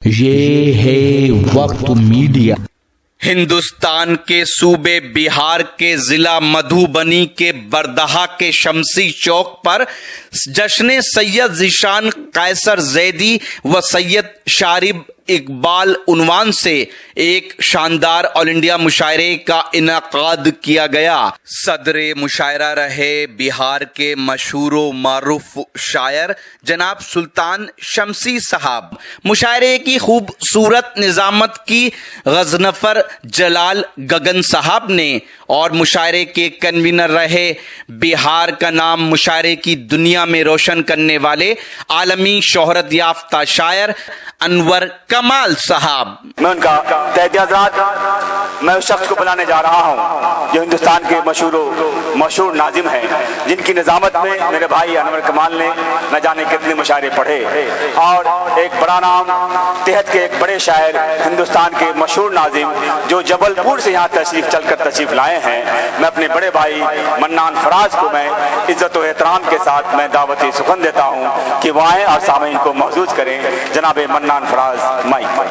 یہ ہے وقت میڈیا۔ ہندوستان کے صوبے بہار کے ضلع مدھوبنی کے بردہا کے شمسی چوک پر جشن سید ذیشان قیصر زیدی و سید شارب اقبال عنوان سے ایک شاندار آل انڈیا مشاعرے کا انعقاد کیا گیا۔ صدر مشاعرہ رہے بہار کے مشہور و معروف شاعر جناب سلطان شمسی صاحب۔ مشاعرے کی خوبصورت نظامت کی غضنفر جلال گگن صاحب نے اور مشاعرے کے کنوینر رہے بہار کا نام مشاعرے کی دنیا میں روشن کرنے والے عالمی شہرت یافتہ شاعر انور کمال صاحب۔ میں ان کا تحت حضرات میں اس شخص کو بلانے جا رہا ہوں جو ہندوستان کے مشہور ناظم ہیں، جن کی نظامت میں میرے بھائی انور کمال نے نہ جانے کتنے مشاعرے پڑھے، اور ایک بڑا نام تحت کے ایک بڑے شاعر ہندوستان کے مشہور ناظم جو جبل پور سے یہاں تشریف لائے ہیں، میں اپنے بڑے بھائی منان فراز کو میں عزت و احترام کے ساتھ میں دعوت سخن دیتا ہوں کہ وہ آئیں اور سامعین کو محظوظ کریں۔ جناب منان فراز مائک پر۔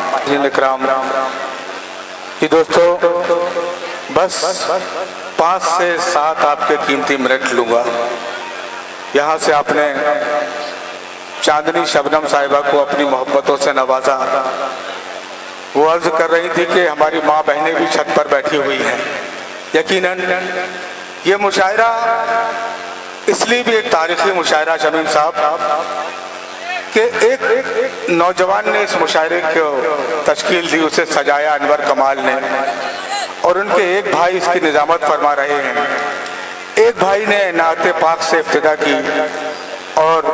اکرام یہ دوستو بس 5 سے 7 آپ کے قیمتی منٹ لوں گا۔ یہاں سے آپ نے چاندنی شبنم صاحبہ کو اپنی محبتوں سے نوازا۔ وہ عرض کر رہی تھی کہ ہماری ماں بہنیں بھی چھت پر بیٹھی ہوئی ہیں۔ یقیناً یہ مشاعرہ اس لیے بھی ایک تاریخی مشاعرہ شمیم صاحب کہ ایک نوجوان نے اس مشاعرے کو تشکیل دی، اسے سجایا انور کمال نے، اور ان کے ایک بھائی اس کی نظامت فرما رہے ہیں۔ ایک بھائی نے نعت پاک سے ابتدا کی، اور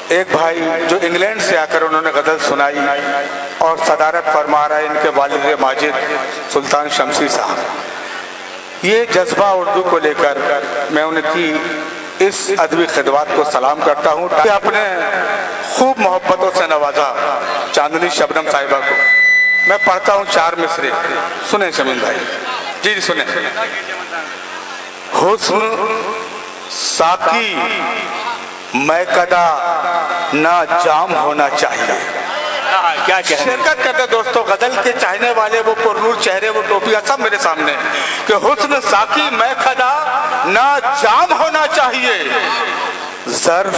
ایک بھائی جو انگلینڈ سے آ کر انہوں نے غزل سنائی اور صدارت فرما رہا ہے ان کے والد ماجد سلطان شمسی صاحب۔ یہ جذبہ اردو کو لے کر میں ان کی اس ادبی خدمات کو سلام کرتا ہوں کہ آپ نے خوب محبتوں سے نوازا چاندنی شبنم صاحبہ کو۔ میں پڑھتا ہوں 4 مصرے، سنیں شمیم بھائی جی سنیں۔ حسن ساقی میں کدا نہ جام ہونا چاہیے۔ کیا کہنے شرکت کرتے دوستو، غزل کے چاہنے والے وہ پرنور چہرے، وہ ٹوپیاں سب میرے سامنے کہ حسن ساقی میں کدا نہ جام ہونا چاہیے، ظرف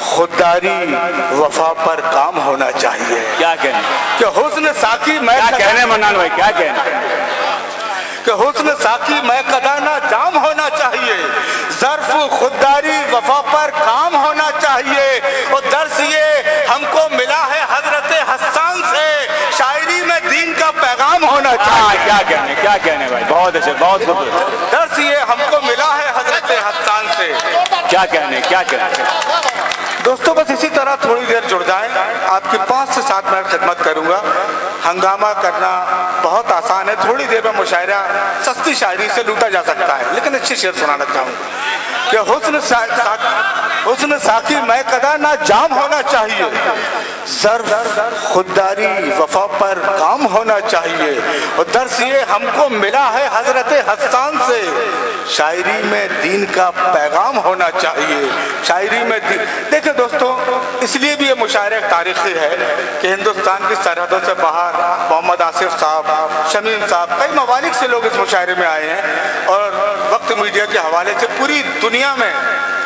خودداری وفا پر کام ہونا چاہیے۔ کیا کہنے کہ حسن ساقی میں کیا کہنے منان بھائی کیا کہنے کہ حسن ساقی میں کدا نہ جام ہونا چاہیے، ظرف خودداری وفا پر کام ہونا چاہیے۔ اور درس یہ ہم کو ملا ہے حضرت حسان سے، شاعری میں دین کا پیغام ہونا چاہیے۔ کیا کہنے بھائی، بہت اچھے، بہت خوب۔ درس یہ ہم کو ملا ہے حضرت حسان سے۔ کیا کہنے دوستو بس اسی طرح تھوڑی دیر جڑ جائیں، آپ کی 5 سے 7 منٹ خدمت کروں گا۔ ہنگامہ کرنا بہت آسان ہے، تھوڑی دیر میں مشاعرہ سستی شاعری سے لوٹا جا سکتا ہے، لیکن اچھی شعر سنانا چاہوں گا کہ حسن ساقی میں کدا نہ جام ہونا چاہیے، ظرف خودداری وفا پر کام ہونا چاہیے۔ اور درس یہ ہم کو ملا ہے حضرت حسان سے، شاعری میں دین کا پیغام ہونا چاہیے۔ شاعری میں دیکھیں دوستو، اس لیے بھی یہ مشاعرہ تاریخی ہے کہ ہندوستان کی سرحدوں سے باہر محمد آصف صاحب، شمیم صاحب، کئی ممالک سے لوگ اس مشاعرے میں آئے ہیں، اور وقت میڈیا کے حوالے سے پوری دنیا میں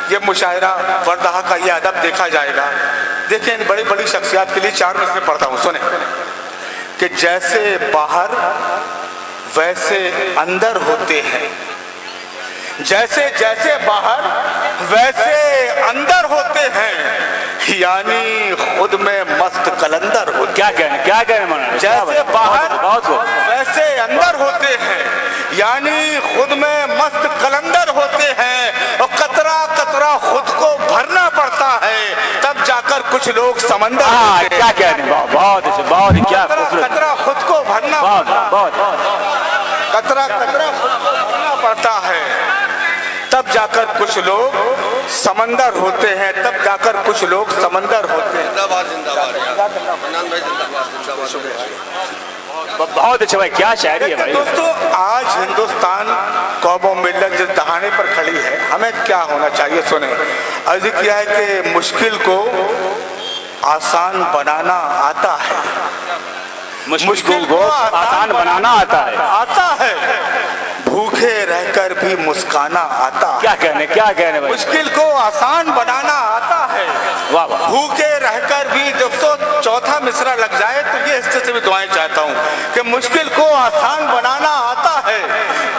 یہ مشاعرہ بردہا کا یہ ادب دیکھا جائے گا۔ دیکھیں ان بڑی بڑی شخصیات کے لیے 4 مصرے پڑھتا ہوں، سنیں کہ جیسے باہر ویسے اندر ہوتے ہیں، جیسے باہر ویسے اندر ہوتے ہیں، یعنی خود میں مست قلندر ہوتے۔ کیا کہنے منان، جیسے باہر ویسے اندر ہوتے ہیں، یعنی خود میں مست قلندر ہوتے ہیں، اور قطرہ قطرہ خود کو بھرنا پڑتا ہے، تب جا کر کچھ لوگ سمندر ہوتے ہیں۔ کیا کہنے، بہت اچھے، بہت کیا قطرہ خود کو بھرنا قطرہ خود کو بھرنا پڑتا ہے، تب جا کر کچھ لوگ سمندر ہوتے ہیں، تب جا کر کچھ لوگ سمندر ہوتے ہیں۔ بہت اچھا بھائی، کیا شاعری ہے بھائی۔ دوستو آج ہندوستان قوم و ملت جس دہانے پر کھڑی ہے، ہمیں کیا ہونا چاہیے سنیں۔ عرض کیا ہے کہ مشکل کو आसान बनाना आता है, मुश्किल को आसान बनाना आता है, भूखे रहकर भी मुस्काना आता है। क्या कहने भाई, मुश्किल को आसान बनाना आता है, वाह वाह, भूखे रहकर भी। दोस्तों चौथा मिसरा लग जाए तो ये हिस्से से भी दुआएं चाहता हूँ कि मुश्किल को आसान बनाना आता है,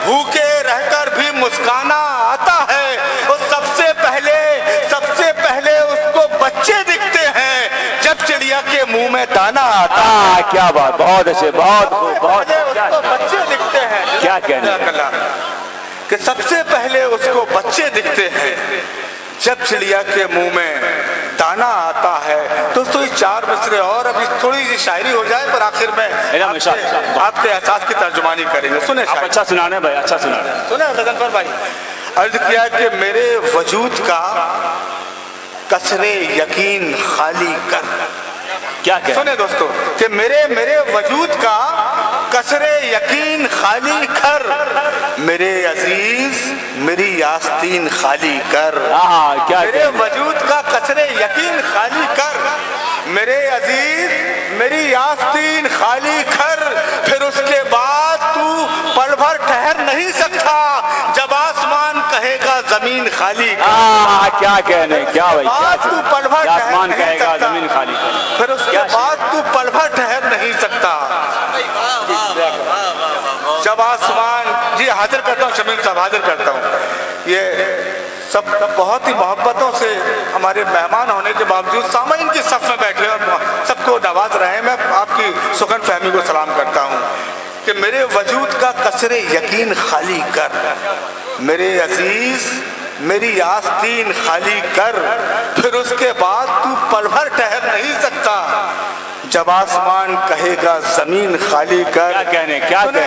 भूखे रहकर भी मुस्काना आता है। और सबसे पहले उसको बच्चे दिखते हैं जब चिड़िया के मुंह में दाना आता है। क्या बात, बहुत अच्छे, बहुत उसको बच्चे दिखते हैं, क्या कहने कि सबसे पहले उसको बच्चे दिखते हैं जब चिड़िया के मुंह में दाना आता है। दोस्तों ये चार मिसरे और अभी थोड़ी सी शायरी हो जाए पर आखिर में आपके एहसास की तर्जुमानी करेंगे। सुने, अच्छा सुनाने भाई, अच्छा सुनाने। सुने गजनफर भाई, अर्ज किया कि मेरे वजूद का कसरे यकीन खाली कर। क्या सुने दोस्तों कि मेरे वजूद का कसरे यकीन खाली कर, मेरे अजीज मेरी आस्तीन खाली कर। क्या मेरे वजूद का कसरे यकीन खाली कर, मेरे अजीज मेरी आस्तीन खाली कर। फिर उसके बाद तू पल भर ठहर नहीं सकता जब आसमान कहेगा जमीन खाली कर। क्या कहने, क्या भाई, तू पल भर आसमान कहेगा जमीन खाली कर, फिर उसके बाद तू पल भर ठहर नहीं सकता जब आसमान। जी हाजिर करता हूँ शमीम साहब, हाजिर करता हूँ। ये सब बहुत ही मोहब्बतों से हमारे मेहमान होने के बावजूद सामाइन की सफ में बैठे और सबको नवाज रहे हैं। मैं आपकी सुगन फहमी को सलाम करता हूँ कि मेरे वजूद का कसरे यकीन खाली कर, मेरे अजीज मेरी आस्तीन खाली कर। फिर उसके बाद तू पल भर ठहर नहीं सकता जब आसमान कहेगा जमीन खाली कर। क्या कहने, क्या कहने।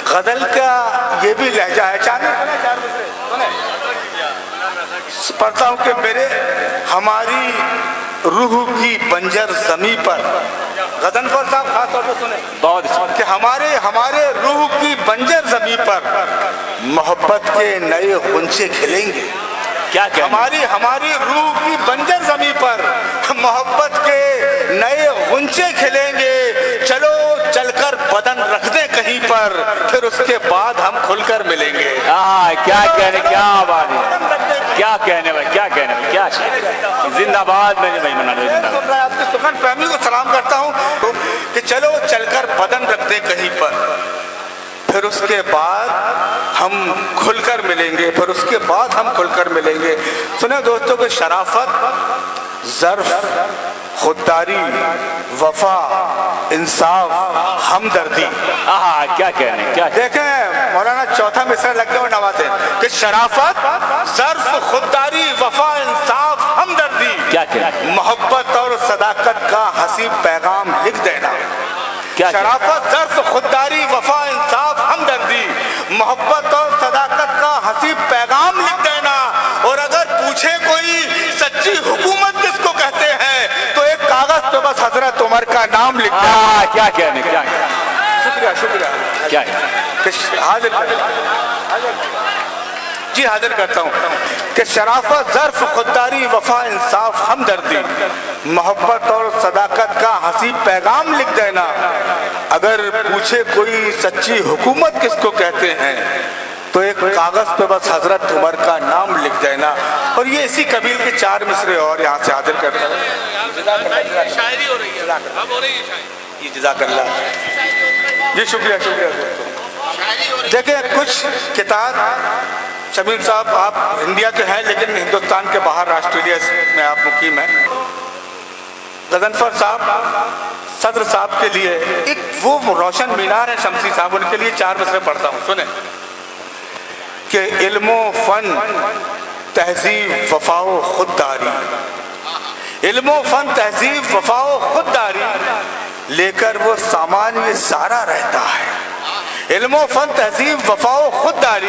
गजल का ये भी लहजा है, पढ़ता हूँ कि मेरे हमारी रूह की बंजर जमी पर, गजनफर साहब खास तौर पर सुने बहुत कि हमारे रूह की बंजर जमी पर मोहब्बत के नए गुंचे खिलेंगे। क्या हमारी रूह की बंजर जमी पर मोहब्बत के नए गुंचे खिलेंगे। चलो चलकर बदन रख दे कहीं पर, फिर उसके बाद हम खुलकर मिलेंगे। क्या कहने, क्या बात है, क्या कहने भाई, क्या कहने भाई, क्या जिंदाबाद। मैंने भाई मना लो, आपकी सुगन फहमी को सलाम करता हूँ कि चलो चलकर बदन रख दे कहीं पर, फिर उसके बाद हम खुलकर मिलेंगे, फिर उसके बाद हम खुलकर मिलेंगे। सुने दोस्तों कि शराफत, ज़र्फ, खुददारी, वफा, इंसाफ, हमदर्दी। क्या कहने, क्या देखें मौलाना चौथा मिसरा लग गया और नवाजे कि शराफत, ज़र्फ, खुददारी, वफा, इंसाफ, हमदर्दी। क्या कहने, मोहब्बत और सदाकत का हसीब पैगाम लिख देना। शराफत, ज़र्फ, खुददारी, वफा, इंसाफ, हमदर्दी, मोहब्बत और सदाकत का हसीब पैगाम लिख देना। और अगर पूछे कोई सच्ची हुकूमत किसको कहते हैं तो एक कागज पे बस हजरत उमर का नाम लिख देना। क्या कहने, क्या शुक्रिया क्या हाजिर जी हाजिर करता हूँ कि शराफत, ज़र्फ, खुददारी, वफा, इंसाफ, हमदर्दी, मोहब्बत और सदाकत का हसीब पैगाम लिख देना। अगर पूछे कोई सच्ची हुकूमत किसको कहते हैं तो एक कागज पे बस हजरत उमर का नाम लिख देना। और ये इसी कबील के चार मिसरे और यहाँ से हाजिर करता है। शायरी हो रही है, अब हो रही है शायरी। जज़ाकल्लाह जी, शुक्रिया शुक्रिया। देखिए कुछ किताब, शमीम साहब आप इंडिया के हैं लेकिन हिंदुस्तान के बाहर ऑस्ट्रेलिया में आप मुकीम हैं। गजनफर साहब सदर साहब के लिए एक वो रोशन मीनार है शमसी साहब, उनके लिए चार मिसरे पढ़ता हूँ। सुने कि इल्मो फन तहजीब वफाओ खुददारी, इल्मो फन तहजीब वफाओ खुददारी लेकर वो सामान ये सारा रहता है। इल्मो फन तहजीब वफाओ खुददारी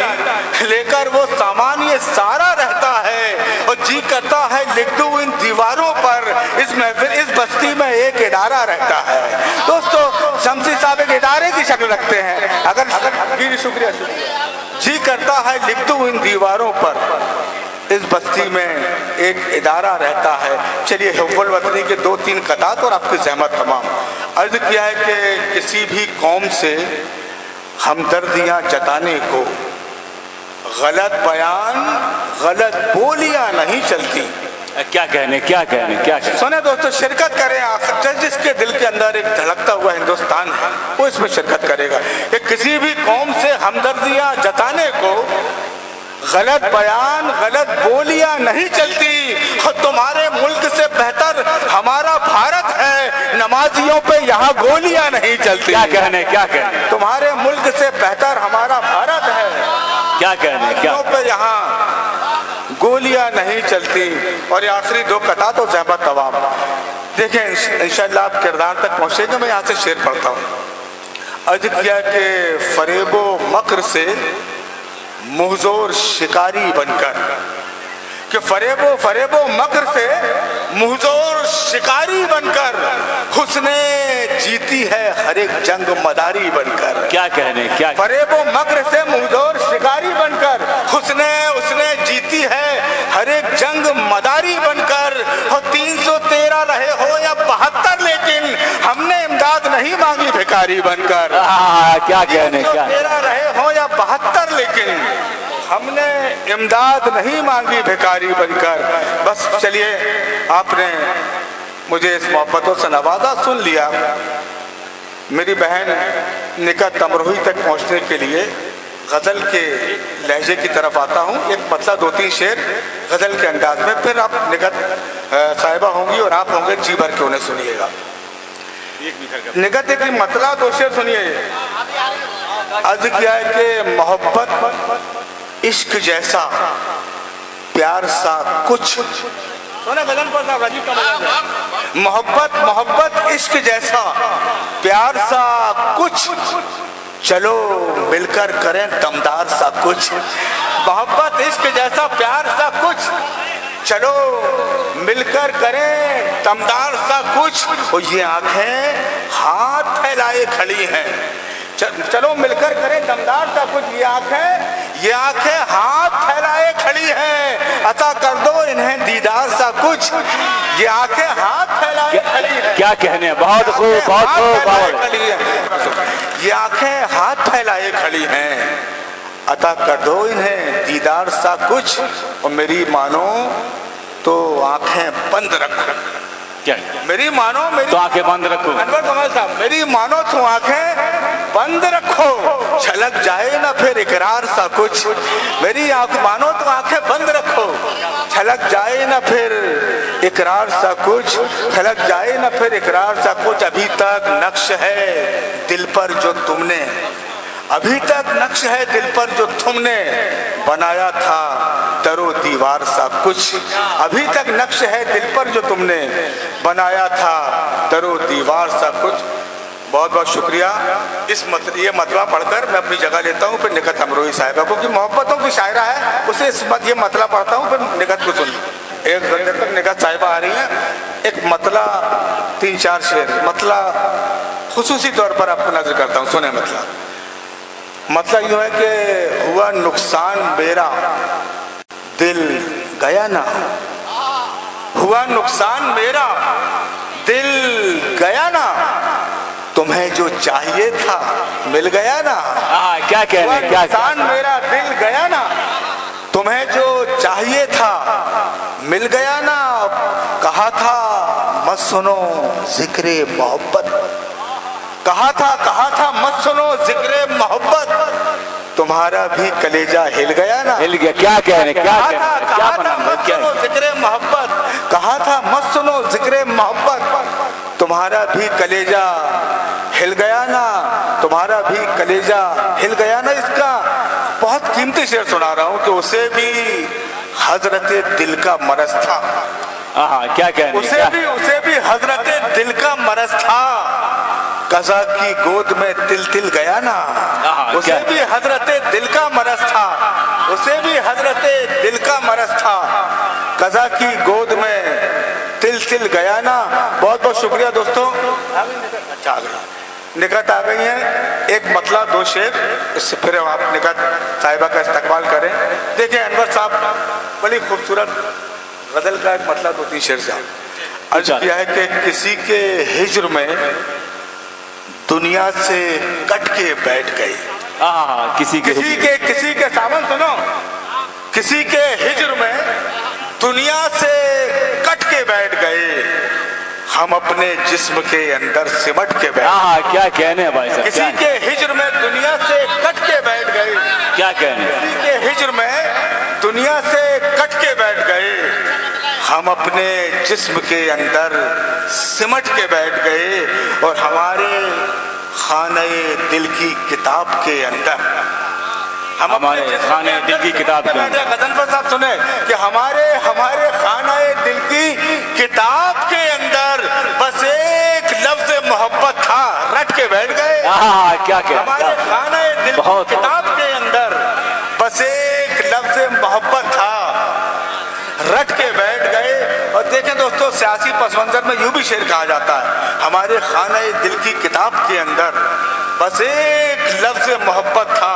लेकर वो सामान ये सारा रहता है। और जी करता है लिख दूं इन दीवारों पर, इस महफिल इस बस्ती में एक इदारा रहता है। दोस्तों शमसी साहब एक इदारे की शक्ल रखते हैं। अगर शुक्रिया जी करता है लिख दूं इन दीवारों पर, इस बस्ती में एक इदारा रहता है। चलिए हुब्बुल वतनी के 2-3 कतात और आपकी ज़हमत तमाम। अर्ज किया है कि किसी भी कौम से हमदर्दियाँ जताने को गलत बयान गलत बोलियाँ नहीं चलती। क्या कहने सुने दोस्तों, शिरकत करें आखिर जिसके दिल के अंदर एक धड़कता हुआ हिंदुस्तान है वो इसमें शिरकत करेगा कि किसी भी कौम से हमदर्दियाँ जताने को गलत बयान गलत बोलियां नहीं चलती। और तुम्हारे मुल्क से बेहतर हमारा भारत है, नमाजियों पे यहाँ गोलियां नहीं चलती। क्या कहने तुम्हारे मुल्क से बेहतर हमारा भारत है, क्या कहने पे यहाँ गोलियां नहीं चलती। और ये आखिरी 2 कता तो ज़हमत तवाब। देखें इंशाअल्लाह आप किरदार तक पहुँचेंगे। मैं यहाँ से शेर पढ़ता हूँ। अर्ज किया कि फरेबो मकर से मुहजोर शिकारी बनकर, कि फरेबो मकर से मुहजोर शिकारी बनकर हुस्ने जीती है हर एक जंग मदारी बनकर। क्या कहने फरेबो मकर से मुहजोर शिकारी बनकर उसने जीती है हर एक जंग मदारी बनकर। और 313 रहे हो या 72, लेकिन हमने इमदाद नहीं मांगी भिखारी बनकर। क्या कहने 313 रहे हो या 72, लेकिन हमने इमदाद नहीं मांगी भिखारी बनकर। बस चलिए, आपने मुझे इस मोहब्बतों से नवाजा, सुन लिया। मेरी बहन निकत अमरोही तक पहुंचने के लिए गज़ल के लहजे की तरफ आता हूँ। एक मतलब 2-3 शेर गज़ल के अंदाज में, फिर आप निकत साहिबा होंगी और आप होंगे, जी भर के उन्हें सुनिएगा। निकत एक मतला 2 शेर सुनिए। अर्ज किया है कि मोहब्बत इश्क जैसा प्यार सा कुछ, मोहब्बत इश्क जैसा प्यार सा कुछ, चलो मिलकर करें दमदार सा कुछ। मोहब्बत इश्क जैसा प्यार सा कुछ, चलो मिलकर करें दमदार सा कुछ। और ये आंखें हाथ फैलाए खड़ी हैं, चलो मिलकर करें दमदार सा कुछ। ये आंखें हाथ फैलाए खड़ी हैं, अता कर दो इन्हें दीदार सा कुछ। ये आंखें हाथ फैलाए खड़ी हैं। क्या कहने, बहुत खूब, बहुत खूब। ये आंखें हाथ फैलाए खड़ी हैं, अता कर दो इन्हें दीदार सा कुछ। और मेरी मानो तो आंखें बंद रखो। मेरी मानो, मेरी तो आंखें बंद रखो। अनवर कमाल साहब, मेरी मानो तो आंखें बंद रखो, छलक जाए ना फिर इकरार सा कुछ। मेरी मानो तो आंखें बंद रखो, छलक जाए ना फिर इकरार सा कुछ, छलक जाए ना फिर इकरार सा कुछ। अभी तक नक्श है दिल पर जो तुमने, अभी तक नक्श है दिल पर जो तुमने बनाया था दरो दीवार सा कुछ। अभी तक नक्श है दिल पर जो तुमने बनाया था दरो दीवार सा कुछ। बहुत बहुत शुक्रिया। ये मतला पढ़कर मैं अपनी जगह लेता हूँ, फिर निकत अमरोही साहिबा को, कि मोहब्बतों की शायरा है, उसे ये मतला पढ़ता हूँ, फिर निकत को सुन। एक घंटे तक निकत साहिबा आ रही है। एक मतला 3-4 शेर, मतला खुसूसी तौर पर आपको नजर करता हूँ, सुने मतला। मतलब यूँ है कि हुआ नुकसान मेरा दिल गया ना, हुआ नुकसान मेरा दिल गया ना, तुम्हें जो चाहिए था मिल गया ना। क्या कहने, क्या नुकसान मेरा दिल गया ना, तुम्हें जो चाहिए था मिल गया ना। कहा था मत सुनो जिक्रे मोहब्बत, कहा था मत सुनो जिक्रे मोहब्बत, तुम्हारा भी कलेजा हिल गया ना। हिल गया, क्या कहने, कहा था मत सुनो जिक्रे मोहब्बत, कहा था मत सुनो जिक्रे मोहब्बत, तुम्हारा भी कलेजा हिल गया ना, तुम्हारा भी कलेजा हिल गया ना। इसका बहुत कीमती शेर सुना रहा हूँ कि उसे भी हजरत दिल का मरज था। क्या कहने, उसे भी हजरत दिल का मरज था, कज़ा की गोद में तिल तिल गया ना। उसे भी हजरत दिल का मरज था, उसे भी हजरत दिल का मरज था, कज़ा की गोद में तिल तिल गया ना। बहुत बहुत शुक्रिया दोस्तों। अच्छा आ गया निकट आ गई हैं। एक मतला दो शेर, इससे फिर आप निकट साहिबा का इस्तकबाल करें। देखिए अनवर साहब बड़ी खूबसूरत गजल का एक मतला दो तीन शेर से अर्ज किया है कि किसी के हिज्र में दुनिया से कट के बैठ गए। किसी के सावन सुनो, किसी के हिज्र में दुनिया से कट के बैठ गए, हम अपने जिस्म के अंदर सिमट के बैठ। क्या कहने हैं भाई साहब, किसी के हिज्र में दुनिया से कट के बैठ गए, क्या कहने हैं? किसी के हिज्र में दुनिया से कट के बैठ गए, हम अपने जिस्म के अंदर सिमट के बैठ गए, और हमारे खाने दिल की किताब के अंदर, हमारे खाने दिल की किताब के अंदर, गजनफर साहब सुने कि हमारे खाने दिल की किताब के अंदर बस एक लफ्ज मोहब्बत था, रट के बैठ गए। क्या कहने, हमारे खाने दिल की किताब के अंदर बस एक लफ्ज मोहब्बत था, रट के बैठ गए। और देखें दोस्तों, सियासी पस मंजर में यूं भी शेर कहा जाता है, हमारे खाने दिल की किताब के अंदर बस एक लफ्ज मोहब्बत था,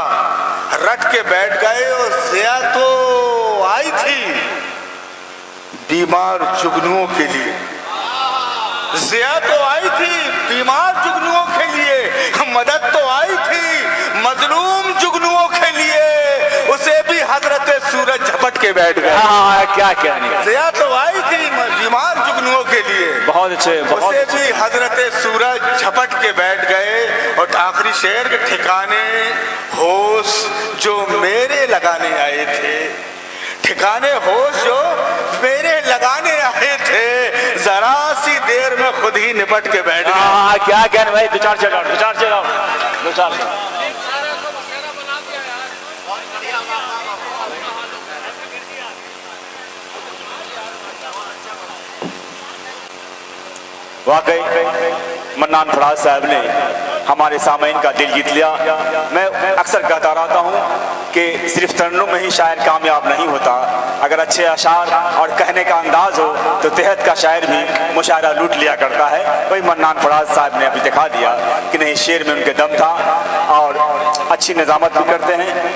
रट के बैठ गए। और ज़िया तो आई थी बीमार जुगनुओं के लिए, ज़िया तो आई थी बीमार जुगनुओं के लिए, मदद तो आई थी मजलूम जुगनुओं के लिए, उसे भी हजरत सूरज झपट के बैठ गए। क्या कहने, ज़िया तो आई थी बीमार जुगनुओं के लिए, बहुत अच्छे, उसे भी हजरत सूरज झपट के बैठ गए। और आखिरी शेर के ठिकाने होश जो मेरे लगाने आए थे, ठिकाने होश जो मेरे लगाने आए थे, जरा सी देर में खुद ही निपट के बैठ गए। क्या कहने भाई, दो चार शेर। वाकई मन्नान फराज साहब ने हमारे सामईन का दिल जीत लिया। मैं अक्सर कहता रहता हूँ कि सिर्फ तरन्नुम में ही शायर कामयाब नहीं होता, अगर अच्छे अशार और कहने का अंदाज हो तो तहत का शायर भी मुशायरा लूट लिया करता है। वही मन्नान फराज साहब ने अभी दिखा दिया कि नहीं, शेर में उनके दम था और अच्छी निज़ामत भी करते हैं।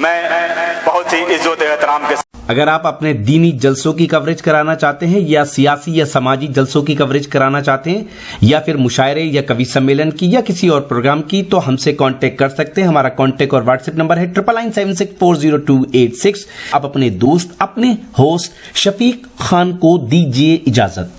मैं बहुत ही इज्जत एहतराम के अगर आप अपने दीनी जलसों की कवरेज कराना चाहते हैं या सियासी या समाजी जलसों की कवरेज कराना चाहते हैं या फिर मुशायरे या कवि सम्मेलन की या किसी और प्रोग्राम की, तो हमसे कांटेक्ट कर सकते हैं। हमारा कांटेक्ट और व्हाट्सएप नंबर है 9997640286। आप अपने दोस्त, अपने होस्ट शफीक खान को दीजिए इजाजत।